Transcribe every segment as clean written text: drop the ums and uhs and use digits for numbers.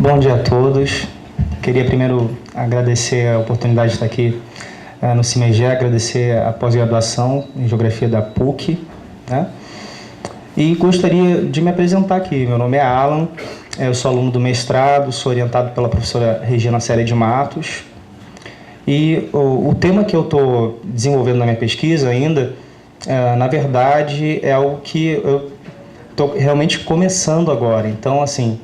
Bom dia a todos. Queria primeiro agradecer a oportunidade de estar aqui no CIMEGE, agradecer a pós-graduação em Geografia da PUC, né? E gostaria de me apresentar aqui. Meu nome é Alan, eu sou aluno do mestrado, sou orientado pela professora Regina Célia de Matos. E o tema que eu estou desenvolvendo na minha pesquisa ainda, na verdade, é algo que eu estou realmente começando agora. Então, assim,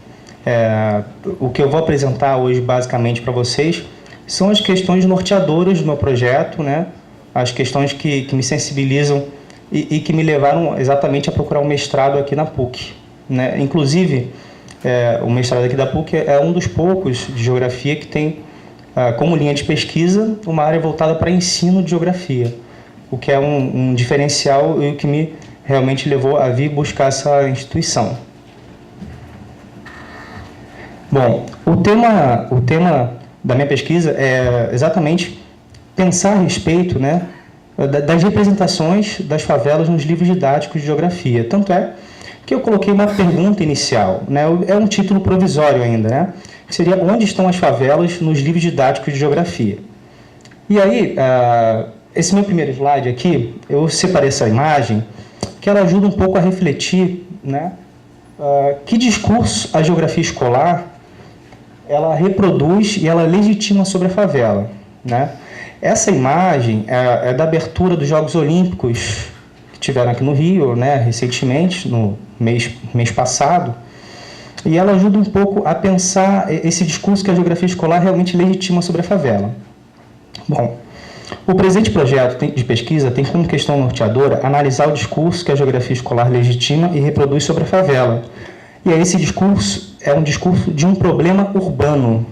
o que eu vou apresentar hoje, basicamente, para vocês, são as questões norteadoras do meu projeto, né? As questões que me sensibilizam e que me levaram exatamente a procurar um mestrado aqui na PUC, né? Inclusive, o mestrado aqui da PUC é um dos poucos de geografia que tem como linha de pesquisa uma área voltada para ensino de geografia, o que é um diferencial e o que me realmente levou a vir buscar essa instituição. Bom, o tema da minha pesquisa é exatamente pensar a respeito, né, das representações das favelas nos livros didáticos de geografia. Tanto é que eu coloquei uma pergunta inicial, né, é um título provisório ainda, né, que seria onde estão as favelas nos livros didáticos de geografia. E aí, esse meu primeiro slide aqui, eu separei essa imagem, que ela ajuda um pouco a refletir, né, que discurso a geografia escolar ela reproduz e ela legitima sobre a favela, né? Essa imagem é da abertura dos Jogos Olímpicos que tiveram aqui no Rio, né, recentemente, no mês passado, e ela ajuda um pouco a pensar esse discurso que a geografia escolar realmente legitima sobre a favela. Bom, o presente projeto de pesquisa tem como questão norteadora analisar o discurso que a geografia escolar legitima e reproduz sobre a favela. E aí esse discurso é um discurso de um problema urbano,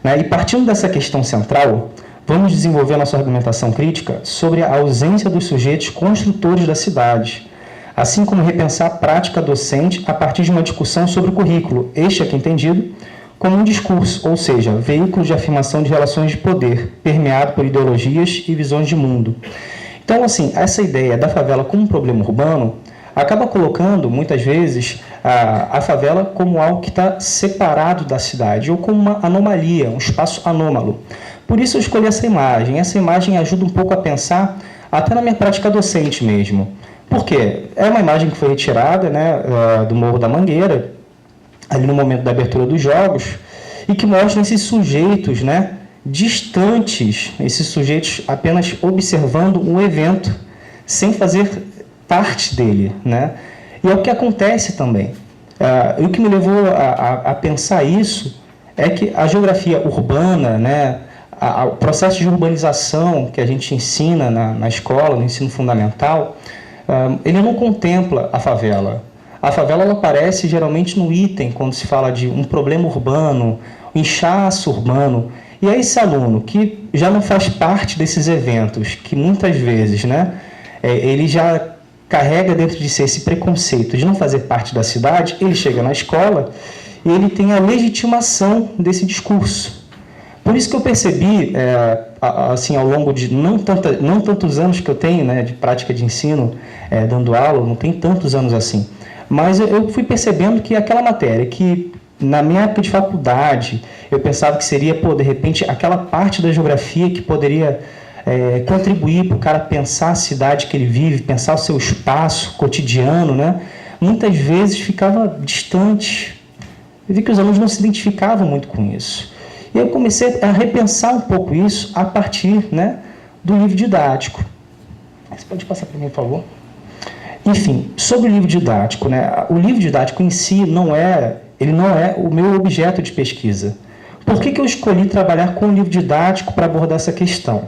né? E partindo dessa questão central, vamos desenvolver nossa argumentação crítica sobre a ausência dos sujeitos construtores da cidade, assim como repensar a prática docente a partir de uma discussão sobre o currículo, este aqui entendido como um discurso, ou seja, veículo de afirmação de relações de poder, permeado por ideologias e visões de mundo. Então, assim, essa ideia da favela como um problema urbano acaba colocando, muitas vezes, a favela como algo que está separado da cidade, ou como uma anomalia, um espaço anômalo. Por isso eu escolhi essa imagem. Essa imagem ajuda um pouco a pensar, até na minha prática docente mesmo. Por quê? É uma imagem que foi retirada, né, do Morro da Mangueira, ali no momento da abertura dos Jogos, e que mostra esses sujeitos, né, distantes, esses sujeitos apenas observando um evento, sem fazer parte dele, né? E é o que acontece também. E o que me levou a pensar isso é que a geografia urbana, né, o processo de urbanização que a gente ensina na escola, no ensino fundamental, ele não contempla a favela. A favela ela aparece geralmente no item, quando se fala de um problema urbano, um inchaço urbano. E é esse aluno que já não faz parte desses eventos, que muitas vezes, né, ele já carrega dentro de si esse preconceito de não fazer parte da cidade, ele chega na escola e ele tem a legitimação desse discurso. Por isso que eu percebi, assim, ao longo de não tantos anos que eu tenho, né, de prática de ensino, dando aula, não tem tantos anos assim, mas eu fui percebendo que aquela matéria que, na minha época de faculdade, eu pensava que seria, de repente, aquela parte da geografia que poderia contribuir para o cara pensar a cidade que ele vive, pensar o seu espaço cotidiano, né? Muitas vezes ficava distante. Eu vi que os alunos não se identificavam muito com isso. E eu comecei a repensar um pouco isso a partir, né, do livro didático. Você pode passar para mim, por favor? Enfim, sobre o livro didático, né? O livro didático em si ele não é o meu objeto de pesquisa. Por que eu escolhi trabalhar com o livro didático para abordar essa questão?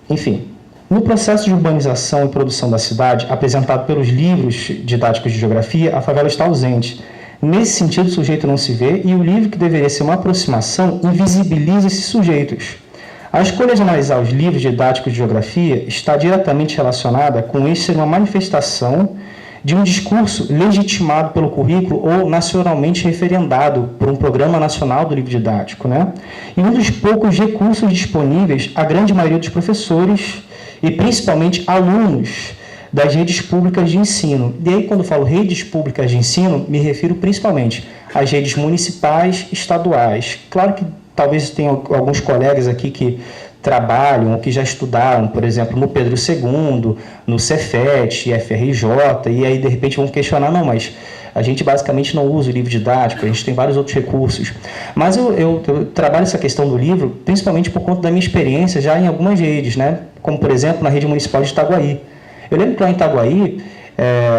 Enfim, no processo de urbanização e produção da cidade, apresentado pelos livros didáticos de geografia, a favela está ausente. Nesse sentido, o sujeito não se vê e o livro, que deveria ser uma aproximação, invisibiliza esses sujeitos. A escolha de analisar os livros didáticos de geografia está diretamente relacionada com isso ser uma manifestação de um discurso legitimado pelo currículo ou nacionalmente referendado por um programa nacional do livro didático, né? E um dos poucos recursos disponíveis à grande maioria dos professores e principalmente alunos das redes públicas de ensino. E aí, quando eu falo redes públicas de ensino, me refiro principalmente às redes municipais, estaduais. Claro que talvez tenha alguns colegas aqui que trabalham ou que já estudaram, por exemplo, no Pedro II, no Cefet, FRJ, e aí de repente vão questionar, não, mas a gente basicamente não usa o livro didático, a gente tem vários outros recursos. Mas eu trabalho essa questão do livro principalmente por conta da minha experiência já em algumas redes, né? Como, por exemplo, na rede municipal de Itaguaí. Eu lembro que lá em Itaguaí,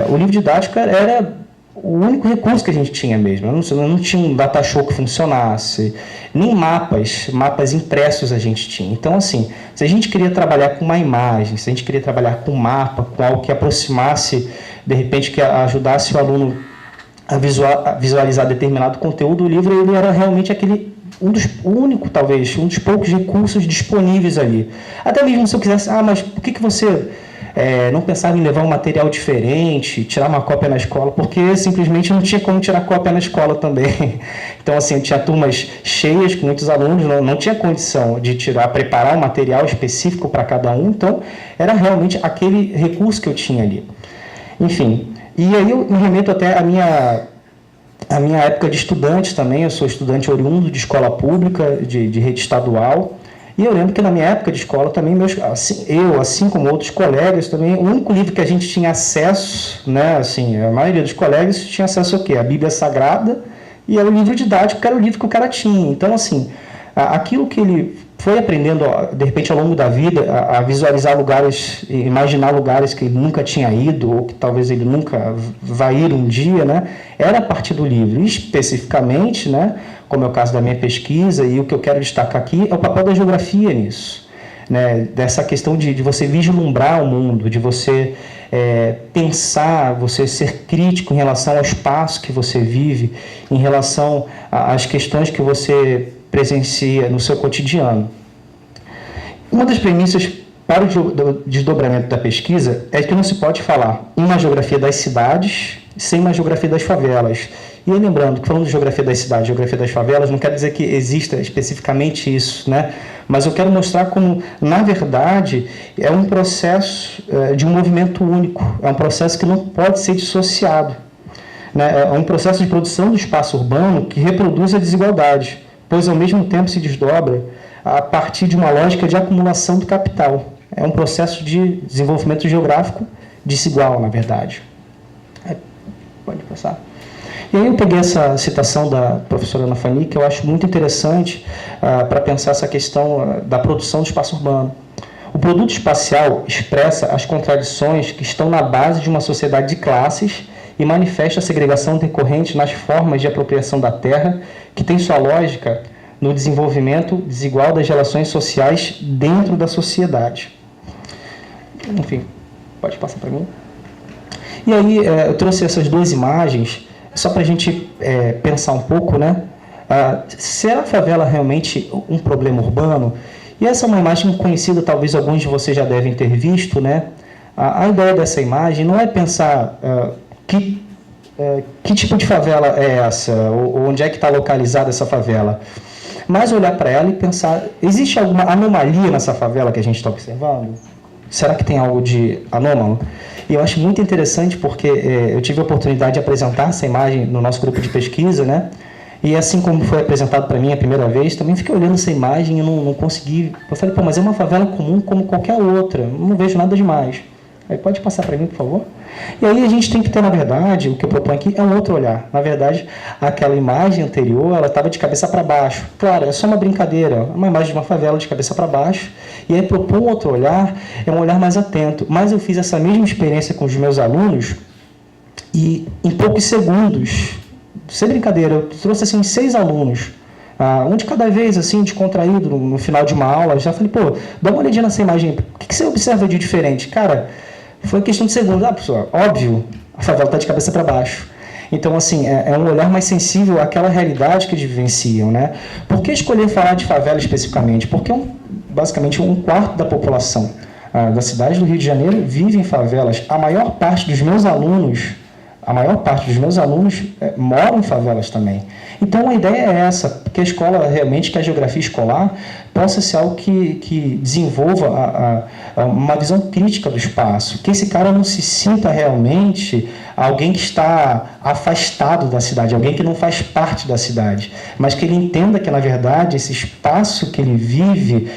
o livro didático era o único recurso que a gente tinha mesmo. Eu não tinha um data show que funcionasse, nem mapas impressos a gente tinha. Então, assim, se a gente queria trabalhar com uma imagem, se a gente queria trabalhar com um mapa, com algo que aproximasse, de repente, que ajudasse o aluno a visualizar determinado conteúdo, o livro ele era realmente um dos poucos recursos disponíveis ali. Até mesmo se eu quisesse, mas por que você não pensava em levar um material diferente, tirar uma cópia na escola? Porque simplesmente não tinha como tirar cópia na escola também. Então, assim, eu tinha turmas cheias com muitos alunos, não tinha condição de preparar um material específico para cada um, então era realmente aquele recurso que eu tinha ali. Enfim, e aí eu me remeto até a minha época de estudante também. Eu sou estudante oriundo de escola pública, de rede estadual, e eu lembro que na minha época de escola também, assim como outros colegas também, o único livro que a gente tinha acesso, né, assim, a maioria dos colegas tinha acesso ao quê? A Bíblia Sagrada, e era o livro didático, que era o livro que o cara tinha. Então, assim, aquilo que ele foi aprendendo, de repente, ao longo da vida, a visualizar lugares, imaginar lugares que ele nunca tinha ido, ou que talvez ele nunca vai ir um dia, né? Era a partir do livro. E especificamente, né, como é o caso da minha pesquisa, e o que eu quero destacar aqui é o papel da geografia nisso, né? Dessa questão de você vislumbrar o mundo, de você pensar, você ser crítico em relação ao espaço que você vive, em relação às questões que você presencia no seu cotidiano. Uma das premissas para o desdobramento da pesquisa é que não se pode falar em uma geografia das cidades sem uma geografia das favelas. E aí, lembrando que falando de geografia das cidades, geografia das favelas, não quer dizer que exista especificamente isso, né? Mas eu quero mostrar como, na verdade, é um processo de um movimento único, é um processo que não pode ser dissociado, né? É um processo de produção do espaço urbano que reproduz a desigualdade, pois ao mesmo tempo se desdobra a partir de uma lógica de acumulação do capital. É um processo de desenvolvimento geográfico desigual, na verdade. Pode passar. E aí eu peguei essa citação da professora Ana Fani, que eu acho muito interessante para pensar essa questão da produção do espaço urbano. O produto espacial expressa as contradições que estão na base de uma sociedade de classes e manifesta a segregação decorrente nas formas de apropriação da terra, que tem sua lógica no desenvolvimento desigual das relações sociais dentro da sociedade. Enfim, pode passar para mim. E aí eu trouxe essas duas imagens só para a gente pensar um pouco, né? Será a favela realmente um problema urbano? E essa é uma imagem conhecida, talvez alguns de vocês já devem ter visto, né? A ideia dessa imagem não é pensar que tipo de favela é essa, ou onde é que está localizada essa favela, mas olhar para ela e pensar, existe alguma anomalia nessa favela que a gente está observando? Será que tem algo de anômalo? E eu acho muito interessante porque eu tive a oportunidade de apresentar essa imagem no nosso grupo de pesquisa, né? E assim como foi apresentado para mim a primeira vez, também fiquei olhando essa imagem e não consegui. Eu falei, mas é uma favela comum como qualquer outra, não vejo nada demais. Aí pode passar para mim, por favor? E aí a gente tem que ter, na verdade, o que eu proponho aqui é um outro olhar. Na verdade, aquela imagem anterior, ela estava de cabeça para baixo. Claro, é só uma brincadeira, uma imagem de uma favela de cabeça para baixo. E aí propor um outro olhar, é um olhar mais atento. Mas eu fiz essa mesma experiência com os meus alunos e em poucos segundos, sem brincadeira, eu trouxe assim 6 alunos, um de cada vez, assim, descontraído, no final de uma aula. Eu já falei, dá uma olhadinha nessa imagem, o que você observa de diferente? Cara, foi questão de segundos. Pessoal, óbvio, a favela está de cabeça para baixo. Então, assim, é um olhar mais sensível àquela realidade que eles vivenciam, né? Por que escolher falar de favela especificamente? Porque basicamente 1/4 da população da cidade do Rio de Janeiro vive em favelas. A maior parte dos meus alunos moram em favelas também. Então, a ideia é essa, que a escola, realmente, que a geografia escolar possa ser algo que desenvolva uma visão crítica do espaço, que esse cara não se sinta realmente alguém que está afastado da cidade, alguém que não faz parte da cidade, mas que ele entenda que, na verdade, esse espaço que ele vive,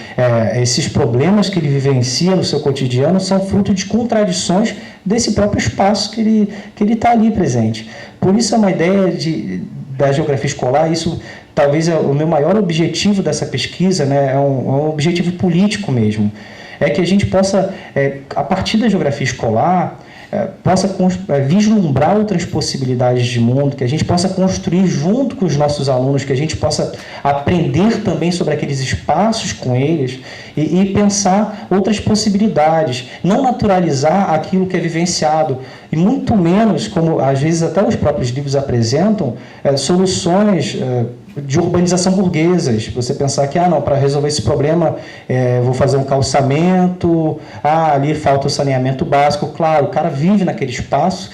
esses problemas que ele vivencia no seu cotidiano são fruto de contradições desse próprio espaço que ele está ali presente. Por isso é uma ideia da geografia escolar, isso talvez é o meu maior objetivo dessa pesquisa, né, é um objetivo político mesmo, é que a gente possa, a partir da geografia escolar, possa vislumbrar outras possibilidades de mundo, que a gente possa construir junto com os nossos alunos, que a gente possa aprender também sobre aqueles espaços com eles e pensar outras possibilidades, não naturalizar aquilo que é vivenciado, e muito menos, como às vezes até os próprios livros apresentam, soluções de urbanização burguesas. Você pensar que, não, para resolver esse problema, vou fazer um calçamento, ali falta o saneamento básico. Claro, o cara vive naquele espaço,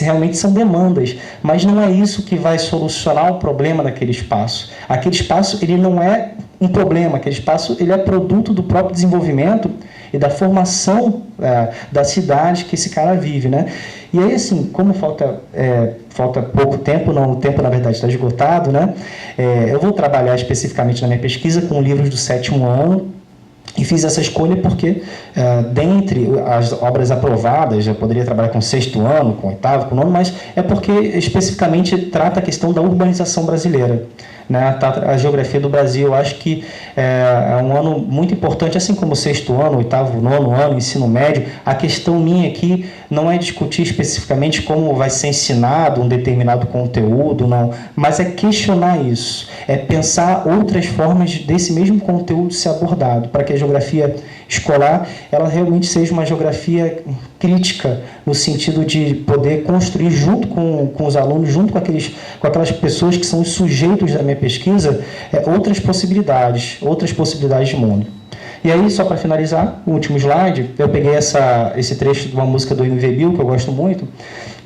realmente são demandas, mas não é isso que vai solucionar o problema daquele espaço. Aquele espaço, ele não é um problema, aquele espaço, ele é produto do próprio desenvolvimento e da formação da cidade que esse cara vive, né? E aí, assim, como falta pouco tempo, o tempo, na verdade, está esgotado, né? Eu vou trabalhar especificamente na minha pesquisa com livros do 7º ano, e fiz essa escolha porque, dentre as obras aprovadas, eu poderia trabalhar com 6º ano, com 8º, com 9º, mas é porque especificamente trata a questão da urbanização brasileira, né? A geografia do Brasil. Eu acho que é um ano muito importante, assim como o 6º ano, 8º, 9º ano, ensino médio. A questão minha aqui não é discutir especificamente como vai ser ensinado um determinado conteúdo, não, mas é questionar isso, é pensar outras formas desse mesmo conteúdo ser abordado, para que a geografia escolar ela realmente seja uma geografia crítica, no sentido de poder construir junto com os alunos, junto com aquelas pessoas que são os sujeitos da minha pesquisa, outras possibilidades de mundo. E aí, só para finalizar, o último slide, eu peguei esse trecho de uma música do MV Bill, que eu gosto muito,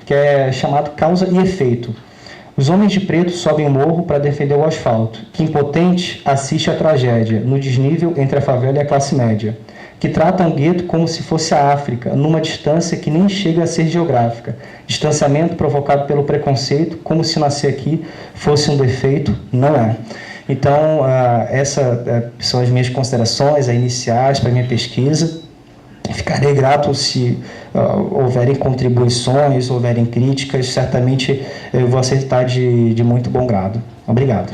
que é chamado Causa e Efeito. Os homens de preto sobem o morro para defender o asfalto, que impotente assiste à tragédia, no desnível entre a favela e a classe média, que tratam o gueto como se fosse a África, numa distância que nem chega a ser geográfica, distanciamento provocado pelo preconceito, como se nascer aqui fosse um defeito, não é. Então, essas são as minhas considerações iniciais para a minha pesquisa. Ficarei grato se houverem contribuições, houverem críticas, certamente eu vou aceitar de muito bom grado. Obrigado.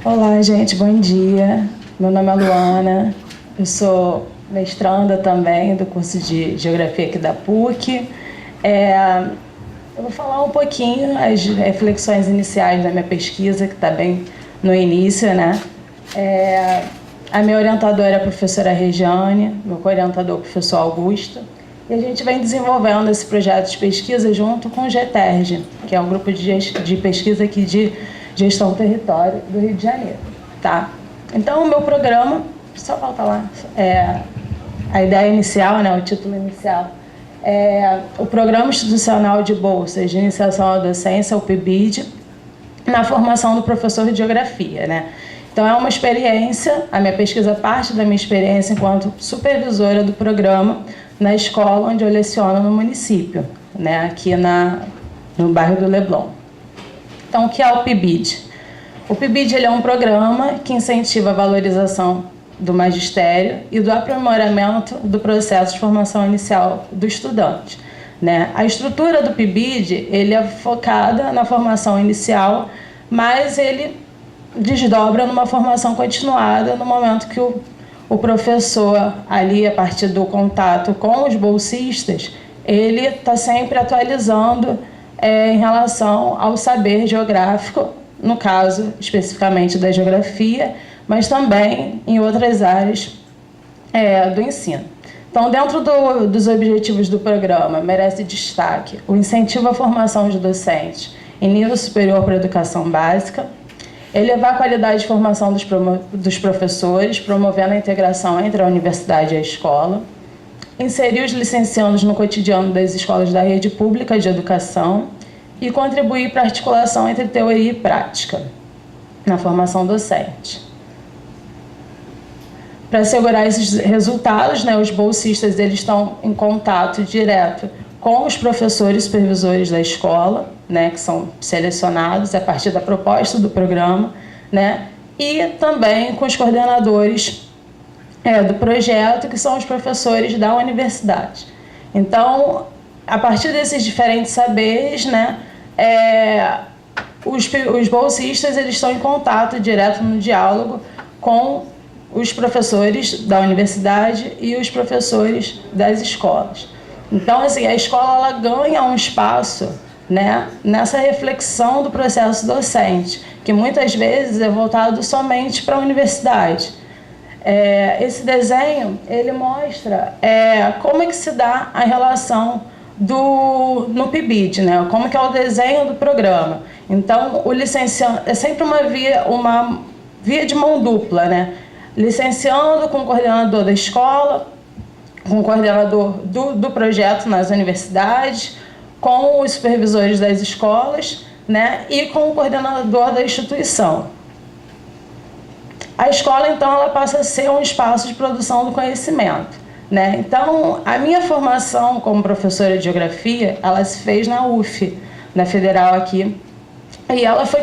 Olá, gente, bom dia. Meu nome é Luana, eu sou mestranda também do curso de Geografia aqui da PUC. Eu vou falar um pouquinho as reflexões iniciais da minha pesquisa, que está bem no início, né? A minha orientadora é a professora Regiane, meu co-orientador é o professor Augusto, e a gente vem desenvolvendo esse projeto de pesquisa junto com o GTERG, que é um grupo de pesquisa aqui de Gestão do Território do Rio de Janeiro, tá? Então, o meu programa, só volta lá, a ideia inicial, né, o título inicial, o Programa Institucional de Bolsas de Iniciação à Docência, o PIBID, na formação do professor de Geografia, né? Então, é uma experiência, a minha pesquisa parte da minha experiência enquanto supervisora do programa na escola onde eu leciono no município, né, aqui no bairro do Leblon. Então, o que é o PIBID? O PIBID ele é um programa que incentiva a valorização do magistério e do aprimoramento do processo de formação inicial do estudante, né? A estrutura do PIBID ele é focada na formação inicial, mas ele desdobra numa formação continuada no momento que o professor, ali, a partir do contato com os bolsistas, ele está sempre atualizando em relação ao saber geográfico, no caso especificamente da geografia, mas também em outras áreas do ensino. Então, dentro dos objetivos do programa, merece destaque o incentivo à formação de docentes em nível superior para a educação básica, elevar a qualidade de formação dos professores, promovendo a integração entre a universidade e a escola, inserir os licenciandos no cotidiano das escolas da rede pública de educação e contribuir para a articulação entre teoria e prática na formação docente. Para assegurar esses resultados, os bolsistas eles estão em contato direto com os professores supervisores da escola, que são selecionados a partir da proposta do programa, e também com os coordenadores do projeto, que são os professores da universidade. Então, a partir desses diferentes saberes, os bolsistas eles estão em contato direto no diálogo com os professores da universidade e os professores das escolas. Então, assim, a escola ela ganha um espaço, nessa reflexão do processo docente, que muitas vezes é voltado somente para a universidade. Esse desenho ele mostra como é que se dá a relação no PIBID, como que é o desenho do programa. Então, o licenciando é sempre uma via de mão dupla, licenciando com o coordenador da escola, com o coordenador do projeto nas universidades, com os supervisores das escolas, e com o coordenador da instituição. A escola, então, ela passa a ser um espaço de produção do conhecimento, Então, a minha formação como professora de geografia, ela se fez na UF, na Federal aqui, e ela foi